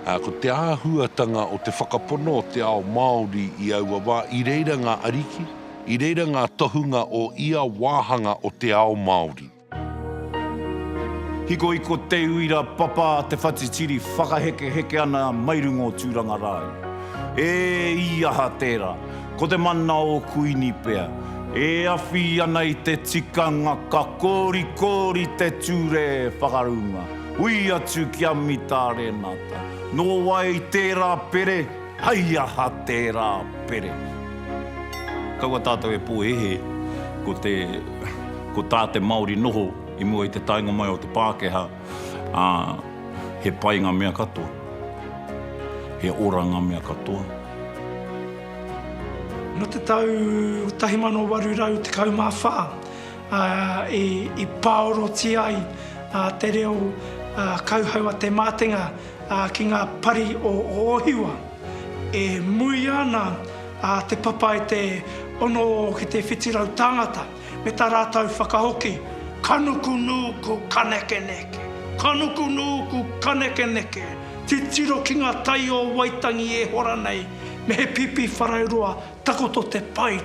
Ko te āhuatanga o te whakapono o te ao Māori I aua wā, I reira ngā ariki, I reira ngā tohunga o ia wāhanga o te ao Māori. Hiko I ko te uira papa te whatitiri whakaheke ana mairungo tūranga rai. E iaha tērā, ko te mana o kuini pea. E awhi ana I te tikanga ka kōri te ture whakarunga. Ui atu kia mita renata. Nō wai tērā pere, hai aha tērā pere. Kaua tātou e pōehe ko tāte Māori noho I mua I te tainga mai o te Pākehā, he painga mea katoa, he oranga mea katoa. No te tau 1800 te kaumawha, I Paoroti ai te reo kauhaua te mātenga ki ngā pari o Ohiwa. E mui ana te papa I te ono ki te whitirau tangata, me tā rātau whakahoki, kanuku kanekeneke, kanuku nuku kanekeneke, te tiro ki ngā tai o Waitangi e hora nei, me he pipi wharairoa, takoto te pai.